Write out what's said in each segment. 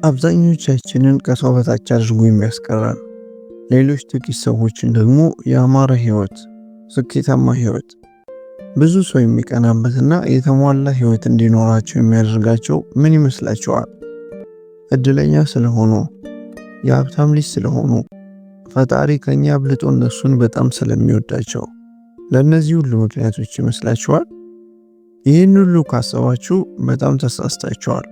አብዛኞቻችንን ከሰው በታች አድርጎ የሚያስቀራን፣ ሌሎች ጥቂት ሰዎችን ደግሞ ያማረ ህይወት፣ ስኬታማ ህይወት፣ ብዙ ሰው የሚቀናበትና የተሟላ ህይወት እንዲኖራቸው የሚያደርጋቸው ምን ይመስላችኋል? እድለኛ ስለሆኑ፣ የሀብታም ልጅ ስለሆኑ፣ ፈጣሪ ከኛ አብልጦ እነሱን በጣም ስለሚወዳቸው፣ ለእነዚህ ሁሉ ምክንያቶች ይመስላችኋል? ይህን ሁሉ ካሰባችሁ በጣም ተሳስታችኋል።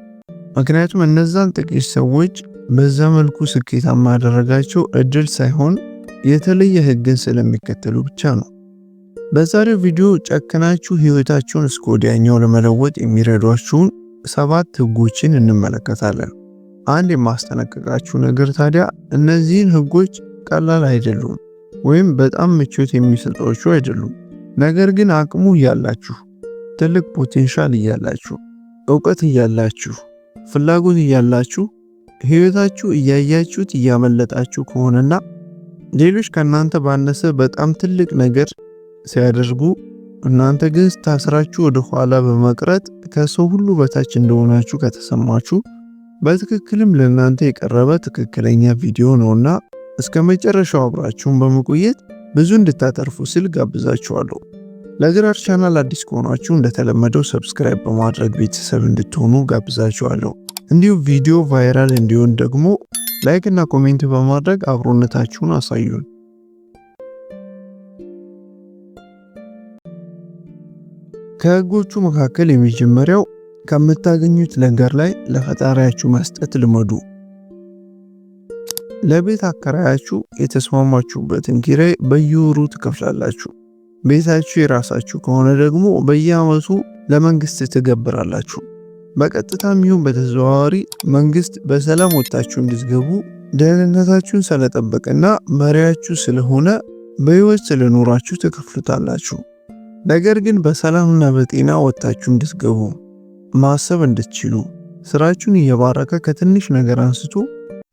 ምክንያቱም እነዛን ጥቂት ሰዎች በዛ መልኩ ስኬታማ ያደረጋቸው እድል ሳይሆን የተለየ ህግን ስለሚከተሉ ብቻ ነው። በዛሬው ቪዲዮ ጨክናችሁ ህይወታችሁን እስከ ወዲያኛው ለመለወጥ የሚረዷችሁን 7 ህጎችን እንመለከታለን። አንድ የማስጠነቅቃችሁ ነገር ታዲያ እነዚህን ህጎች ቀላል አይደሉም ወይም በጣም ምቾት የሚሰጧችሁ አይደሉም። ነገር ግን አቅሙ እያላችሁ፣ ትልቅ ፖቴንሻል እያላችሁ፣ እውቀት እያላችሁ፣ ፍላጎት እያላችሁ ህይወታችሁ እያያችሁት እያመለጣችሁ ከሆነና ሌሎች ከናንተ ባነሰ በጣም ትልቅ ነገር ሲያደርጉ እናንተ ግን ታስራችሁ ወደ ኋላ በመቅረት ከሰው ሁሉ በታች እንደሆናችሁ ከተሰማችሁ በትክክልም ለእናንተ የቀረበ ትክክለኛ ቪዲዮ ነውና እስከ መጨረሻው አብራችሁን በመቆየት ብዙ እንድታተርፉ ስል ጋብዛችኋለሁ። ለግራር ቻናል አዲስ ከሆናችሁ እንደተለመደው ሰብስክራይብ በማድረግ ቤተሰብ እንድትሆኑ ጋብዛችኋለሁ። እንዲሁም ቪዲዮ ቫይራል እንዲሆን ደግሞ ላይክ እና ኮሜንት በማድረግ አብሮነታችሁን አሳዩን። ከህጎቹ መካከል የመጀመሪያው ከምታገኙት ነገር ላይ ለፈጣሪያችሁ መስጠት ልመዱ። ለቤት አከራያችሁ የተስማማችሁበትን ኪራይ በየወሩ ትከፍላላችሁ። ቤታችሁ የራሳችሁ ከሆነ ደግሞ በየዓመቱ ለመንግስት ትገብራላችሁ። በቀጥታም ይሁን በተዘዋዋሪ መንግስት በሰላም ወጣችሁ እንድትገቡ ደህንነታችሁን ስለጠበቀና መሪያችሁ ስለሆነ በህይወት ስለኖራችሁ ትከፍሉታላችሁ። ነገር ግን በሰላምና በጤና ወጣችሁ እንድትገቡ ማሰብ እንድትችሉ ስራችሁን እየባረከ ከትንሽ ነገር አንስቶ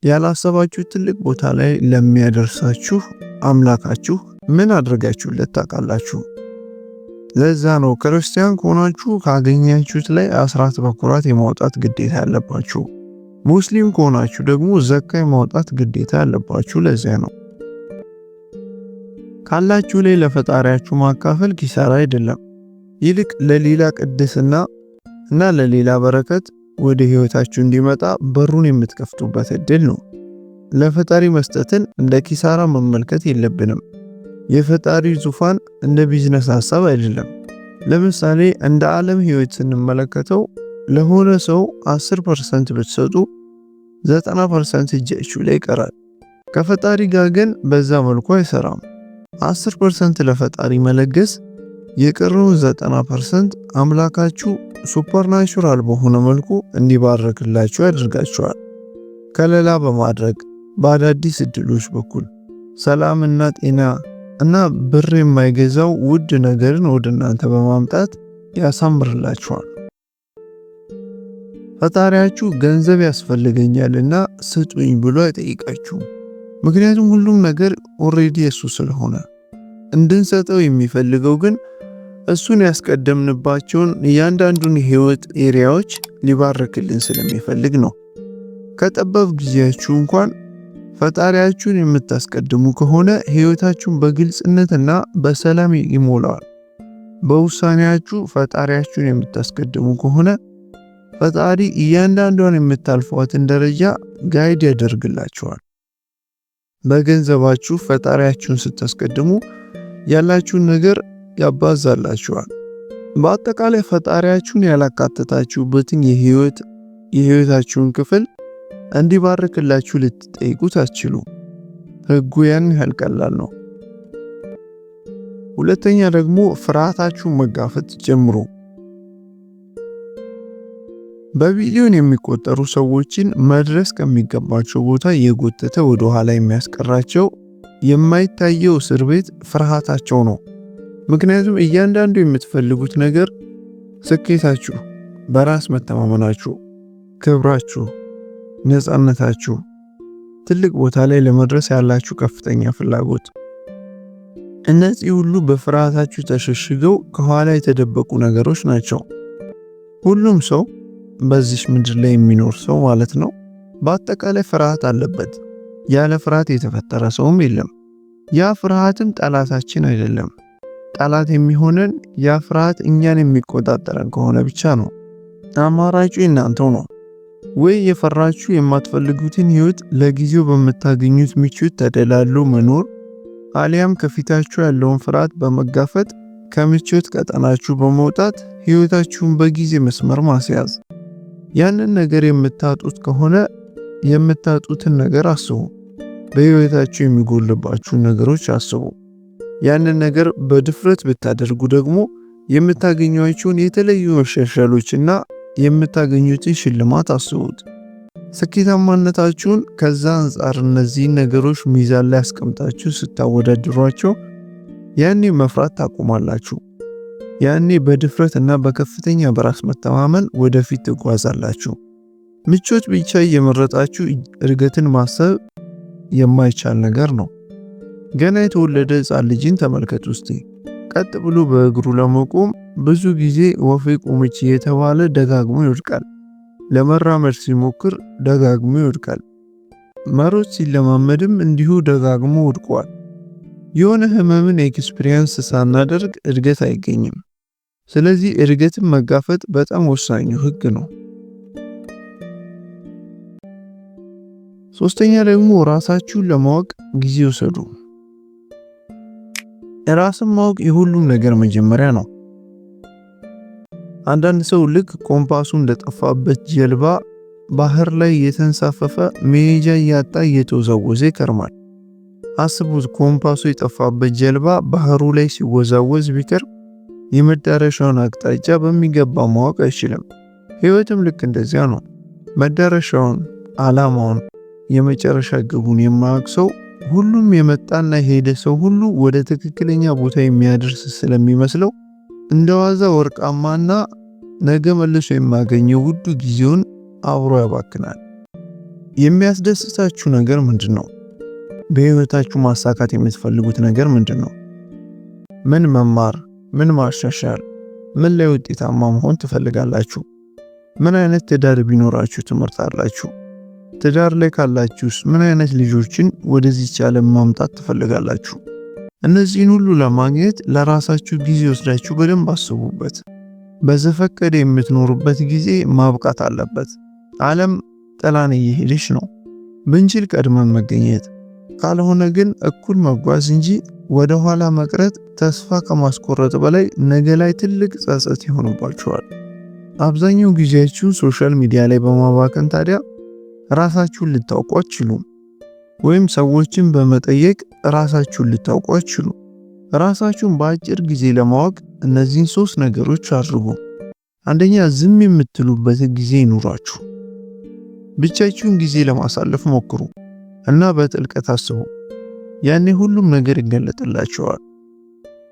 ያላሰባችሁ ትልቅ ቦታ ላይ ለሚያደርሳችሁ አምላካችሁ ምን አድርጋችሁለት ታውቃላችሁ? ለዛ ነው ክርስቲያን ከሆናችሁ ካገኛችሁት ላይ አስራት በኩራት የማውጣት ግዴታ ያለባችሁ። ሙስሊም ከሆናችሁ ደግሞ ዘካ የማውጣት ግዴታ ያለባችሁ። ለዚያ ነው ካላችሁ ላይ ለፈጣሪያችሁ ማካፈል ኪሳራ አይደለም፣ ይልቅ ለሌላ ቅድስና እና ለሌላ በረከት ወደ ህይወታችሁ እንዲመጣ በሩን የምትከፍቱበት እድል ነው። ለፈጣሪ መስጠትን እንደ ኪሳራ መመልከት የለብንም። የፈጣሪ ዙፋን እንደ ቢዝነስ ሐሳብ አይደለም። ለምሳሌ እንደ ዓለም ህይወት ስንመለከተው ለሆነ ሰው 10% ብትሰጡ 90% እጃችሁ ላይ ይቀራል። ከፈጣሪ ጋር ግን በዛ መልኩ አይሰራም። 10% ለፈጣሪ መለገስ የቀረውን 90% አምላካችሁ ሱፐርናቹራል በሆነ መልኩ እንዲባረክላችሁ ያደርጋችኋል። ከለላ በማድረግ በአዳዲስ እድሎች በኩል ሰላምና ጤና እና ብር የማይገዛው ውድ ነገርን ወደ እናንተ በማምጣት ያሳምርላችኋል። ፈጣሪያችሁ ገንዘብ ያስፈልገኛልና ስጡኝ ብሎ አይጠይቃችሁም። ምክንያቱም ሁሉም ነገር ኦሬዲ እሱ ስለሆነ። እንድንሰጠው የሚፈልገው ግን እሱን ያስቀደምንባቸውን እያንዳንዱን የህይወት ኤሪያዎች ሊባርክልን ስለሚፈልግ ነው። ከጠባብ ጊዜያችሁ እንኳን ፈጣሪያችሁን የምታስቀድሙ ከሆነ ህይወታችሁን በግልጽነትና በሰላም ይሞላዋል። በውሳኔያችሁ ፈጣሪያችሁን የምታስቀድሙ ከሆነ ፈጣሪ እያንዳንዷን የምታልፏትን ደረጃ ጋይድ ያደርግላችኋል። በገንዘባችሁ ፈጣሪያችሁን ስታስቀድሙ ያላችሁን ነገር ያባዛላችኋል። በአጠቃላይ ፈጣሪያችሁን ያላካተታችሁበትን የህይወታችሁን ክፍል እንዲባርክላችሁ ልትጠይቁት አትችሉ። ህጉ ያን ያህል ቀላል ነው። ሁለተኛ ደግሞ ፍርሃታችሁን መጋፈጥ ጀምሩ። በቢሊዮን የሚቆጠሩ ሰዎችን መድረስ ከሚገባቸው ቦታ የጎተተ ወደ ኋላ የሚያስቀራቸው የማይታየው እስር ቤት ፍርሃታቸው ነው። ምክንያቱም እያንዳንዱ የምትፈልጉት ነገር ስኬታችሁ፣ በራስ መተማመናችሁ፣ ክብራችሁ፣ ነፃነታችሁ፣ ትልቅ ቦታ ላይ ለመድረስ ያላችሁ ከፍተኛ ፍላጎት፣ እነዚህ ሁሉ በፍርሃታችሁ ተሸሽገው ከኋላ የተደበቁ ነገሮች ናቸው። ሁሉም ሰው በዚህ ምድር ላይ የሚኖር ሰው ማለት ነው በአጠቃላይ ፍርሃት አለበት። ያለ ፍርሃት የተፈጠረ ሰውም የለም። ያ ፍርሃትም ጠላታችን አይደለም። ጠላት የሚሆነን ያ ፍርሃት እኛን የሚቆጣጠረን ከሆነ ብቻ ነው። አማራጩ እናንተው ነው። ወይ የፈራችሁ የማትፈልጉትን ህይወት ለጊዜው በምታገኙት ምቾት ተደላሎ መኖር፣ አሊያም ከፊታችሁ ያለውን ፍርሃት በመጋፈጥ ከምቾት ቀጠናችሁ በመውጣት ህይወታችሁን በጊዜ መስመር ማስያዝ። ያንን ነገር የምታጡት ከሆነ የምታጡትን ነገር አስቡ። በህይወታችሁ የሚጎልባችሁ ነገሮች አስቡ። ያንን ነገር በድፍረት ብታደርጉ ደግሞ የምታገኙአቸውን የተለዩ መሻሻሎችና የምታገኙትን ሽልማት አስቡት። ስኬታማነታችሁን ከዛ አንጻር እነዚህን ነገሮች ሚዛን ላይ አስቀምጣችሁ ስታወዳድሯቸው ያኔ መፍራት ታቆማላችሁ። ያኔ በድፍረት እና በከፍተኛ በራስ መተማመን ወደፊት ትጓዛላችሁ። ምቾት ብቻ እየመረጣችሁ እድገትን ማሰብ የማይቻል ነገር ነው። ገና የተወለደ ሕፃን ልጅን ተመልከቱ እስቲ። ቀጥ ብሎ በእግሩ ለመቆም ብዙ ጊዜ ወፌ ቆመች እየተባለ ደጋግሞ ይወድቃል። ለመራመድ ሲሞክር ደጋግሞ ይወድቃል። መሮጥ ሲለማመድም እንዲሁ ደጋግሞ ወድቋል። የሆነ ህመምን ኤክስፒሪየንስ ሳናደርግ እድገት አይገኝም። ስለዚህ እድገትን መጋፈጥ በጣም ወሳኙ ህግ ነው። ሶስተኛ ደግሞ ራሳችሁን ለማወቅ ጊዜ ወሰዱ። ራስን ማወቅ የሁሉም ነገር መጀመሪያ ነው። አንዳንድ ሰው ልክ ኮምፓሱ እንደጠፋበት ጀልባ ባህር ላይ የተንሳፈፈ መሄጃ እያጣ እየተወዛወዘ ይከርማል። አስቡት፣ ኮምፓሱ የጠፋበት ጀልባ ባህሩ ላይ ሲወዛወዝ ቢከርም የመዳረሻውን አቅጣጫ በሚገባ ማወቅ አይችልም። ህይወትም ልክ እንደዚያ ነው። መዳረሻውን፣ ዓላማውን፣ የመጨረሻ ግቡን የማያውቅ ሰው ሁሉም የመጣና የሄደ ሰው ሁሉ ወደ ትክክለኛ ቦታ የሚያደርስ ስለሚመስለው እንደዋዛ ወርቃማና ነገ መልሶ የማገኘው ውዱ ጊዜውን አብሮ ያባክናል። የሚያስደስታችሁ ነገር ምንድነው? በህይወታችሁ ማሳካት የምትፈልጉት ነገር ምንድነው? ምን መማር፣ ምን ማሻሻል፣ ምን ላይ ውጤታማ መሆን ትፈልጋላችሁ? ምን አይነት ትዳር ቢኖራችሁ ትመርጣላችሁ? ትዳር ላይ ካላችሁስ ምን አይነት ልጆችን ወደዚህ ዓለም ማምጣት ትፈልጋላችሁ? እነዚህን ሁሉ ለማግኘት ለራሳችሁ ጊዜ ወስዳችሁ በደንብ አስቡበት። በዘፈቀደ የምትኖሩበት ጊዜ ማብቃት አለበት። ዓለም ጥላን እየሄደች ነው። ብንችል ቀድመን መገኘት፣ ካልሆነ ግን እኩል መጓዝ እንጂ ወደ ኋላ መቅረት ተስፋ ከማስቆረጥ በላይ ነገ ላይ ትልቅ ጸጸት ይሆንባችኋል። አብዛኛው ጊዜያችሁን ሶሻል ሚዲያ ላይ በማባከን ታዲያ ራሳችሁን ልታውቁ አትችሉም። ወይም ሰዎችን በመጠየቅ ራሳችሁን ልታውቁ አትችሉም። ራሳችሁን በአጭር ጊዜ ለማወቅ እነዚህን 3 ነገሮች አድርጉ። አንደኛ፣ ዝም የምትሉበት ጊዜ ይኑራችሁ። ብቻችሁን ጊዜ ለማሳለፍ ሞክሩ እና በጥልቀት አስቡ። ያኔ ሁሉም ነገር ይገለጥላችኋል።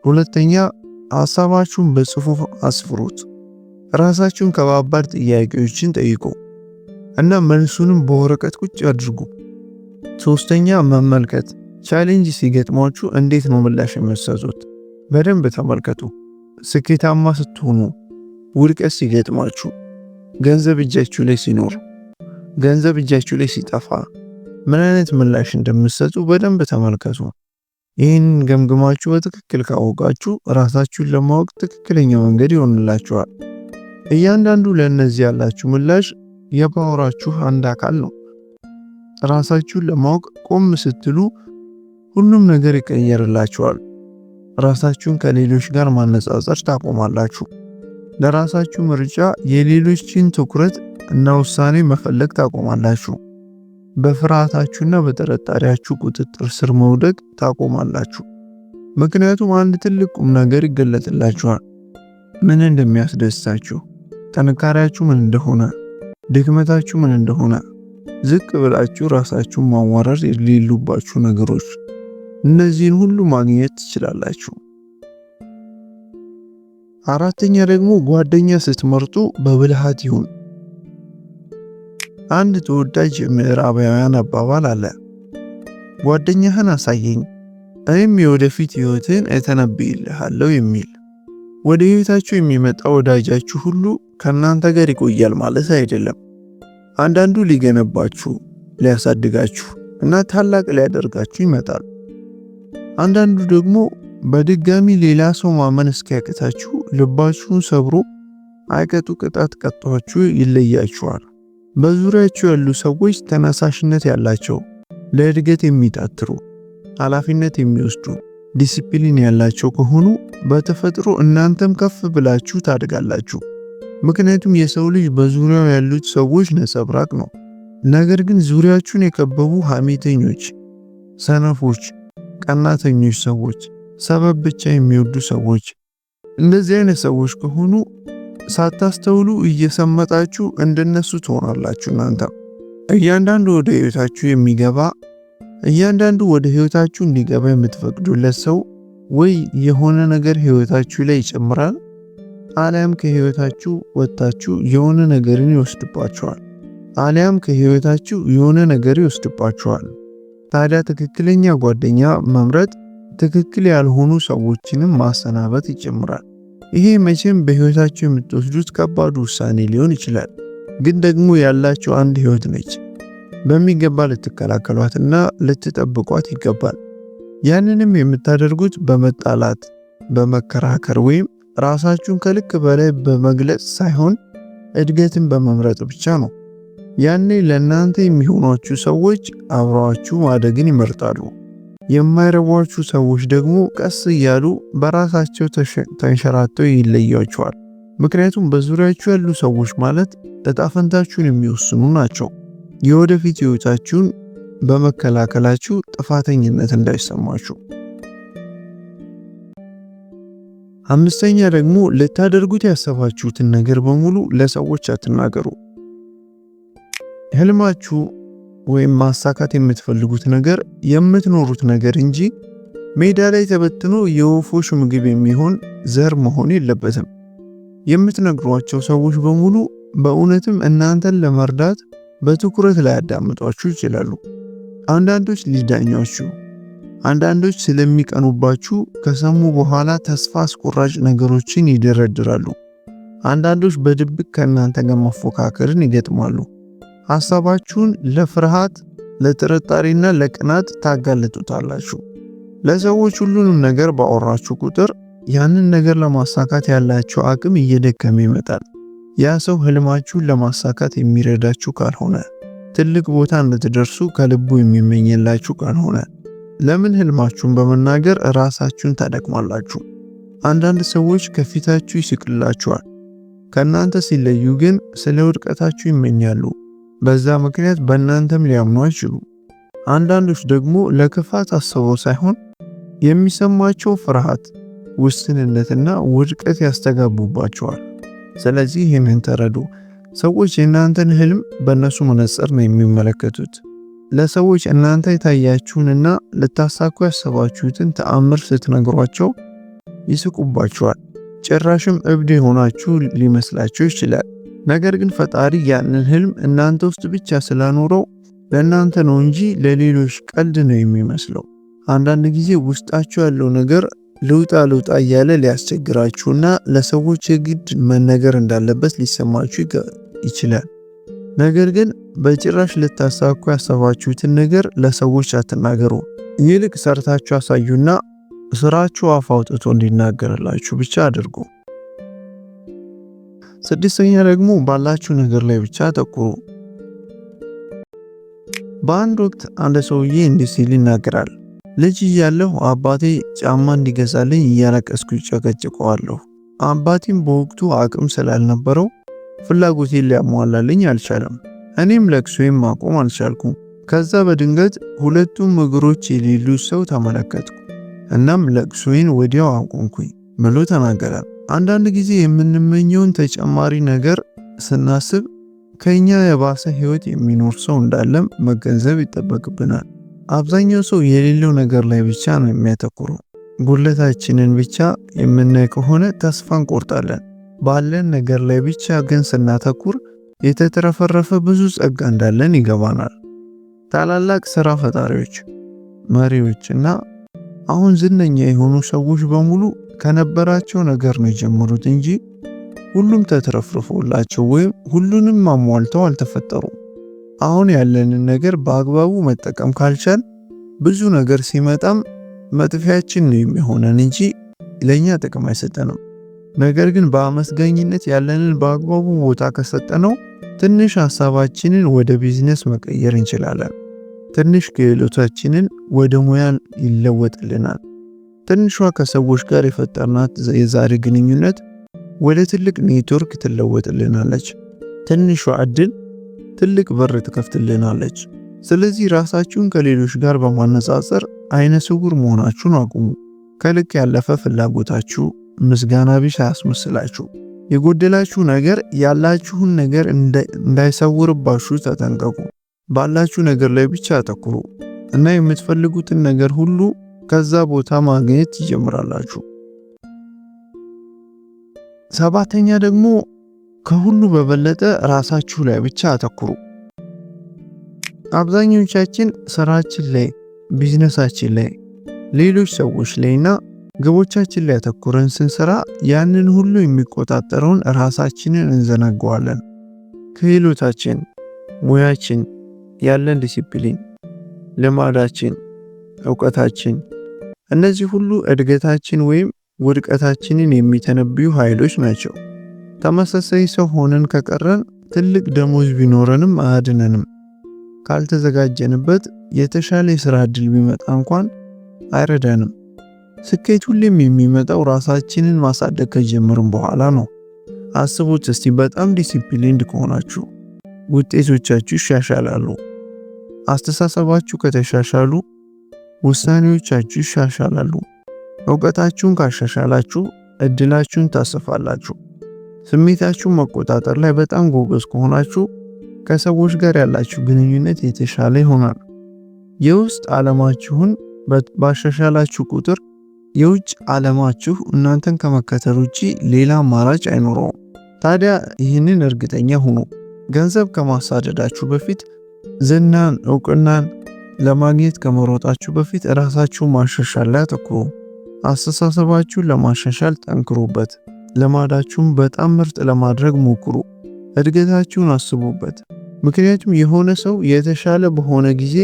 ሁለተኛ፣ ሐሳባችሁን በጽሑፍ አስፍሩት። ራሳችሁን ከባባድ ጥያቄዎችን ጠይቁ እና መልሱንም በወረቀት ቁጭ አድርጉ። ሶስተኛ፣ መመልከት። ቻሌንጅ ሲገጥማችሁ እንዴት ነው ምላሽ የምትሰጡት? በደንብ ተመልከቱ። ስኬታማ ስትሆኑ፣ ውድቀት ሲገጥማችሁ፣ ገንዘብ እጃችሁ ላይ ሲኖር፣ ገንዘብ እጃችሁ ላይ ሲጠፋ ምን አይነት ምላሽ እንደምትሰጡ በደንብ ተመልከቱ። ይህን ገምግማችሁ በትክክል ካወቃችሁ ራሳችሁን ለማወቅ ትክክለኛ መንገድ ይሆንላችኋል። እያንዳንዱ ለእነዚህ ያላችሁ ምላሽ የፓወራችሁ አንድ አካል ነው። ራሳችሁን ለማወቅ ቆም ስትሉ ሁሉም ነገር ይቀየርላችኋል። ራሳችሁን ከሌሎች ጋር ማነጻጸር ታቆማላችሁ። ለራሳችሁ ምርጫ የሌሎችን ትኩረት እና ውሳኔ መፈለግ ታቆማላችሁ። በፍርሃታችሁና በጥርጣሬያችሁ ቁጥጥር ስር መውደቅ ታቆማላችሁ። ምክንያቱም አንድ ትልቅ ቁም ነገር ይገለጥላችኋል። ምን እንደሚያስደስታችሁ፣ ጥንካሬያችሁ ምን እንደሆነ፣ ድክመታችሁ ምን እንደሆነ። ዝቅ ብላችሁ ራሳችሁን ማዋረድ የሌሉባችሁ ነገሮች፣ እነዚህን ሁሉ ማግኘት ትችላላችሁ። አራተኛ ደግሞ ጓደኛ ስትመርጡ በብልሃት ይሁን። አንድ ተወዳጅ ምዕራባውያን አባባል አለ፣ ጓደኛህን አሳየኝ እኔም የወደፊት ህይወትን እተነብይልሃለሁ የሚል። ወደ ህይወታችሁ የሚመጣ ወዳጃችሁ ሁሉ ከናንተ ጋር ይቆያል ማለት አይደለም። አንዳንዱ ሊገነባችሁ፣ ሊያሳድጋችሁ እና ታላቅ ሊያደርጋችሁ ይመጣል። አንዳንዱ ደግሞ በድጋሚ ሌላ ሰው ማመን እስኪያቅታችሁ ልባችሁን ሰብሮ አይቀጡ ቅጣት ቀጥቷችሁ ይለያችኋል። በዙሪያችሁ ያሉ ሰዎች ተነሳሽነት ያላቸው፣ ለእድገት የሚጣጥሩ፣ ኃላፊነት የሚወስዱ፣ ዲሲፕሊን ያላቸው ከሆኑ በተፈጥሮ እናንተም ከፍ ብላችሁ ታድጋላችሁ። ምክንያቱም የሰው ልጅ በዙሪያው ያሉት ሰዎች ነጸብራቅ ነው። ነገር ግን ዙሪያችሁን የከበቡ ሐሜተኞች፣ ሰነፎች፣ ቀናተኞች ሰዎች፣ ሰበብ ብቻ የሚወዱ ሰዎች፣ እንደዚህ አይነት ሰዎች ከሆኑ ሳታስተውሉ እየሰመጣችሁ እንደነሱ ትሆናላችሁ። እናንተ እያንዳንዱ ወደ ህይወታችሁ እንዲገባ የምትፈቅዱለት ሰው ወይ የሆነ ነገር ህይወታችሁ ላይ ይጨምራል፣ አሊያም ከህይወታችሁ ወጣችሁ የሆነ ነገርን ይወስድባችኋል። ታዲያ ትክክለኛ ጓደኛ መምረጥ ትክክል ያልሆኑ ሰዎችንም ማሰናበት ይጨምራል። ይሄ መቼም በህይወታችሁ የምትወስዱት ከባድ ውሳኔ ሊሆን ይችላል፣ ግን ደግሞ ያላችሁ አንድ ህይወት ነች። በሚገባ ልትከላከሏትና ልትጠብቋት ይገባል። ያንንም የምታደርጉት በመጣላት፣ በመከራከር ወይም ራሳችሁን ከልክ በላይ በመግለጽ ሳይሆን እድገትን በመምረጥ ብቻ ነው። ያኔ ለእናንተ የሚሆኗችሁ ሰዎች አብረዋችሁ ማደግን ይመርጣሉ። የማይረቧችሁ ሰዎች ደግሞ ቀስ እያሉ በራሳቸው ተንሸራተው ይለያቸዋል። ምክንያቱም በዙሪያችሁ ያሉ ሰዎች ማለት ዕጣ ፈንታችሁን የሚወስኑ ናቸው። የወደፊት ህይወታችሁን በመከላከላችሁ ጥፋተኝነት እንዳይሰማችሁ። አምስተኛ ደግሞ ልታደርጉት ያሰባችሁትን ነገር በሙሉ ለሰዎች አትናገሩ። ህልማችሁ ወይም ማሳካት የምትፈልጉት ነገር የምትኖሩት ነገር እንጂ ሜዳ ላይ ተበትኖ የወፎች ምግብ የሚሆን ዘር መሆን የለበትም። የምትነግሯቸው ሰዎች በሙሉ በእውነትም እናንተን ለመርዳት በትኩረት ላይ ያዳምጧችሁ ይችላሉ። አንዳንዶች ሊዳኟችሁ፣ አንዳንዶች ስለሚቀኑባችሁ ከሰሙ በኋላ ተስፋ አስቆራጭ ነገሮችን ይደረድራሉ። አንዳንዶች በድብቅ ከእናንተ ጋር መፎካከርን ይገጥማሉ። ሐሳባችሁን ለፍርሃት፣ ለጥርጣሬና ለቅናት ታጋልጡታላችሁ። ለሰዎች ሁሉንም ነገር ባወራችሁ ቁጥር ያንን ነገር ለማሳካት ያላችሁ አቅም እየደከመ ይመጣል። ያ ሰው ህልማችሁን ለማሳካት የሚረዳችሁ ካልሆነ፣ ትልቅ ቦታ እንድትደርሱ ከልቡ የሚመኝላችሁ ካልሆነ፣ ለምን ህልማችሁን በመናገር ራሳችሁን ታደክማላችሁ? አንዳንድ ሰዎች ከፊታችሁ ይስቅላችኋል፣ ከእናንተ ሲለዩ ግን ስለ ውድቀታችሁ ይመኛሉ። በዛ ምክንያት በእናንተም ሊያምኑ አይችሉም። አንዳንዶች ደግሞ ለክፋት አስበው ሳይሆን የሚሰማቸው ፍርሃት፣ ውስንነትና ውድቀት ያስተጋቡባቸዋል። ስለዚህ ይህንን ተረዱ። ሰዎች የእናንተን ህልም በእነሱ መነጽር ነው የሚመለከቱት። ለሰዎች እናንተ የታያችሁንና ልታሳኩ ያሰባችሁትን ተአምር ስትነግሯቸው ይስቁባችኋል። ጭራሽም እብድ የሆናችሁ ሊመስላቸው ይችላል። ነገር ግን ፈጣሪ ያንን ህልም እናንተ ውስጥ ብቻ ስላኖረው ለእናንተ ነው እንጂ ለሌሎች ቀልድ ነው የሚመስለው። አንዳንድ ጊዜ ውስጣችሁ ያለው ነገር ልውጣ እያለ ሊያስቸግራችሁና ለሰዎች የግድ መነገር እንዳለበት ሊሰማችሁ ይችላል። ነገር ግን በጭራሽ ልታሳኩ ያሰባችሁትን ነገር ለሰዎች አትናገሩ። ይልቅ ሰርታችሁ አሳዩና ስራችሁ አፍ አውጥቶ እንዲናገርላችሁ ብቻ አድርጉ። ስድስተኛ ደግሞ ባላችሁ ነገር ላይ ብቻ አተኩሩ። በአንድ ወቅት አንድ ሰውዬ እንዲህ ሲል ይናገራል። ልጅ እያለሁ አባቴ ጫማ እንዲገዛልኝ እያለቀስኩ ጨቀጭቀዋለሁ። አባቴም በወቅቱ አቅም ስላልነበረው ፍላጎቴን ሊያሟላልኝ አልቻለም። እኔም ለቅሶዬን ማቆም አልቻልኩም። ከዛ በድንገት ሁለቱም እግሮች የሌሉት ሰው ተመለከትኩ። እናም ለቅሶዬን ወዲያው አቆምኩኝ ብሎ ተናገረ። አንዳንድ ጊዜ የምንመኘውን ተጨማሪ ነገር ስናስብ ከኛ የባሰ ህይወት የሚኖር ሰው እንዳለም መገንዘብ ይጠበቅብናል። አብዛኛው ሰው የሌለው ነገር ላይ ብቻ ነው የሚያተኩረው። ጉድለታችንን ብቻ የምናይ ከሆነ ተስፋ እንቆርጣለን። ባለን ነገር ላይ ብቻ ግን ስናተኩር የተትረፈረፈ ብዙ ጸጋ እንዳለን ይገባናል። ታላላቅ ስራ ፈጣሪዎች፣ መሪዎችና አሁን ዝነኛ የሆኑ ሰዎች በሙሉ ከነበራቸው ነገር ነው የጀመሩት እንጂ ሁሉም ተትረፍርፎላቸው ወይም ሁሉንም አሟልተው አልተፈጠሩም። አሁን ያለንን ነገር በአግባቡ መጠቀም ካልቻል ብዙ ነገር ሲመጣም መጥፊያችን ነው የሚሆነን እንጂ ለኛ ጥቅም አይሰጠንም። ነገር ግን በአመስጋኝነት ያለንን በአግባቡ ቦታ ከሰጠነው ትንሽ ሐሳባችንን ወደ ቢዝነስ መቀየር እንችላለን። ትንሽ ክህሎታችንን ወደ ሙያ ይለወጥልናል። ትንሿ ከሰዎች ጋር የፈጠርናት የዛሬ ግንኙነት ወደ ትልቅ ኔትወርክ ትለወጥልናለች። ትንሿ እድል ትልቅ በር ትከፍትልናለች። ስለዚህ ራሳችሁን ከሌሎች ጋር በማነጻጸር አይነ ስውር መሆናችሁን አቁሙ። ከልክ ያለፈ ፍላጎታችሁ ምስጋና ቢስ አያስመስላችሁ። የጎደላችሁ ነገር ያላችሁን ነገር እንዳይሰውርባችሁ ተጠንቀቁ። ባላችሁ ነገር ላይ ብቻ አተኩሩ እና የምትፈልጉትን ነገር ሁሉ ከዛ ቦታ ማግኘት ትጀምራላችሁ። ሰባተኛ ደግሞ ከሁሉ በበለጠ ራሳችሁ ላይ ብቻ አተኩሩ። አብዛኞቻችን ስራችን ላይ፣ ቢዝነሳችን ላይ፣ ሌሎች ሰዎች ላይና ግቦቻችን ላይ አተኩረን ስንሰራ ያንን ሁሉ የሚቆጣጠረውን ራሳችንን እንዘናጋዋለን። ክህሎታችን፣ ሙያችን፣ ያለን ዲሲፕሊን፣ ልማዳችን፣ ዕውቀታችን፣ እነዚህ ሁሉ እድገታችን ወይም ውድቀታችንን የሚተነብዩ ኃይሎች ናቸው። ተመሳሳይ ሰው ሆነን ከቀረን ትልቅ ደሞዝ ቢኖረንም አያድነንም። ካልተዘጋጀንበት የተሻለ የሥራ ዕድል ቢመጣ እንኳን አይረዳንም። ስኬት ሁሌም የሚመጣው ራሳችንን ማሳደግ ከጀመርን በኋላ ነው። አስቡት እስቲ፣ በጣም ዲሲፕሊንድ ከሆናችሁ ውጤቶቻችሁ ይሻሻላሉ። አስተሳሰባችሁ ከተሻሻሉ ውሳኔዎቻችሁ ይሻሻላሉ። ዕውቀታችሁን ካሻሻላችሁ እድላችሁን ታሰፋላችሁ። ስሜታችሁን መቆጣጠር ላይ በጣም ጎበዝ ከሆናችሁ ከሰዎች ጋር ያላችሁ ግንኙነት የተሻለ ይሆናል። የውስጥ ዓለማችሁን ባሻሻላችሁ ቁጥር የውጭ ዓለማችሁ እናንተን ከመከተል ውጪ ሌላ አማራጭ አይኖረውም። ታዲያ ይህንን እርግጠኛ ሁኑ። ገንዘብ ከማሳደዳችሁ በፊት፣ ዝናን፣ ዕውቅናን ለማግኘት ከመሮጣችሁ በፊት ራሳችሁን ማሻሻል ላይ አተኩሩ። አስተሳሰባችሁን ለማሻሻል ጠንክሩበት። ልማዳችሁን በጣም ምርጥ ለማድረግ ሞክሩ። እድገታችሁን አስቡበት። ምክንያቱም የሆነ ሰው የተሻለ በሆነ ጊዜ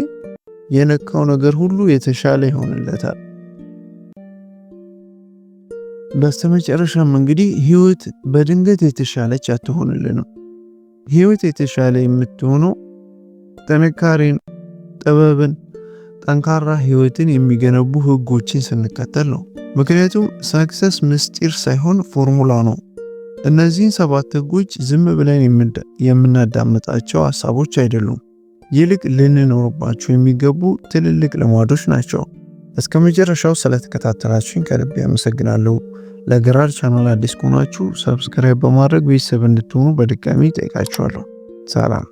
የነካው ነገር ሁሉ የተሻለ ይሆንለታል። በስተመጨረሻም እንግዲህ ህይወት በድንገት የተሻለች አትሆንልንም። ህይወት የተሻለ የምትሆነው ጥንካሬን፣ ጥበብን፣ ጠንካራ ህይወትን የሚገነቡ ህጎችን ስንከተል ነው። ምክንያቱም ሰክሰስ ምስጢር ሳይሆን ፎርሙላ ነው። እነዚህን 7 ህጎች ዝም ብለን የምናዳምጣቸው ሐሳቦች አይደሉም። ይልቅ ልንኖርባቸው የሚገቡ ትልልቅ ልማዶች ናቸው። እስከ መጨረሻው ስለተከታተላችሁኝ ከልብ አመሰግናለሁ። ለገራድ ቻናል አዲስ ከሆናችሁ ሰብስክራይብ በማድረግ ቤተሰብ እንድትሆኑ በድጋሚ ጠይቃችኋለሁ። ሰላም።